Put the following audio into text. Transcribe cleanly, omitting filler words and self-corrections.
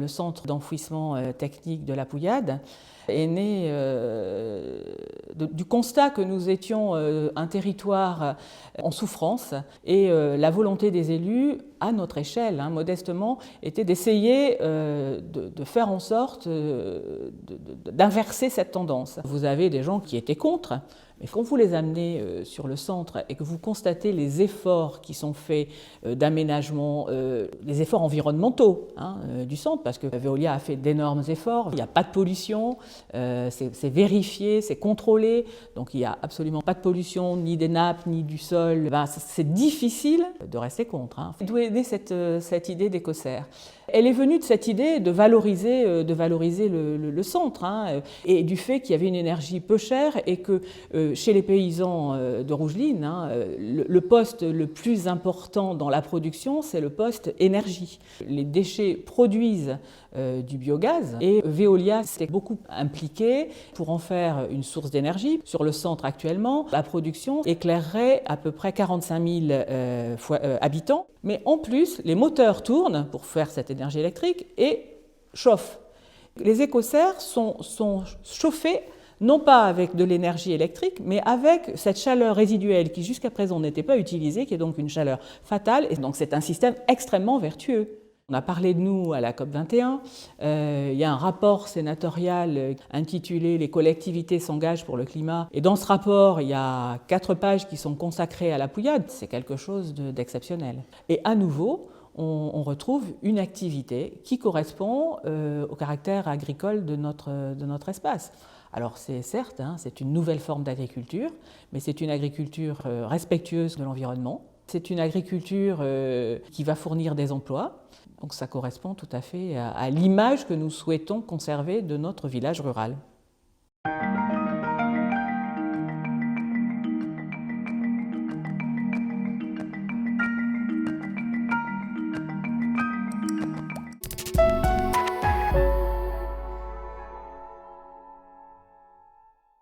le centre d'enfouissement technique de la Pouillade, est né du constat que nous étions un territoire en souffrance et la volonté des élus, à notre échelle, modestement, était d'essayer de faire en sorte d'inverser cette tendance. Vous avez des gens qui étaient contre, mais quand vous les amenez sur le centre et que vous constatez les efforts qui sont faits d'aménagement, les efforts environnementaux du centre, parce que Veolia a fait d'énormes efforts, il n'y a pas de pollution, c'est vérifié, c'est contrôlé, donc il n'y a absolument pas de pollution, ni des nappes, ni du sol. C'est difficile de rester contre. D'où est née cette idée d'écossaire? Elle est venue de cette idée de valoriser le centre et du fait qu'il y avait une énergie peu chère et que chez les paysans de Rougeline, le poste le plus important dans la production, c'est le poste énergie. Les déchets produisent du biogaz et Veolia s'est beaucoup impliqué pour en faire une source d'énergie. Sur le centre actuellement, la production éclairerait à peu près 45 000 habitants, mais en plus, les moteurs tournent pour faire cette énergie électrique et chauffent. Les écossaires sont chauffés non pas avec de l'énergie électrique, mais avec cette chaleur résiduelle qui jusqu'à présent n'était pas utilisée, qui est donc une chaleur fatale, et donc c'est un système extrêmement vertueux. On a parlé de nous à la COP21, il y a un rapport sénatorial intitulé « Les collectivités s'engagent pour le climat » et dans ce rapport, il y a 4 pages qui sont consacrées à la Pouillade, c'est quelque chose d'exceptionnel. Et à nouveau, on retrouve une activité qui correspond au caractère agricole de notre espace. Alors c'est certes, c'est une nouvelle forme d'agriculture, mais c'est une agriculture respectueuse de l'environnement. C'est une agriculture qui va fournir des emplois, donc ça correspond tout à fait à l'image que nous souhaitons conserver de notre village rural.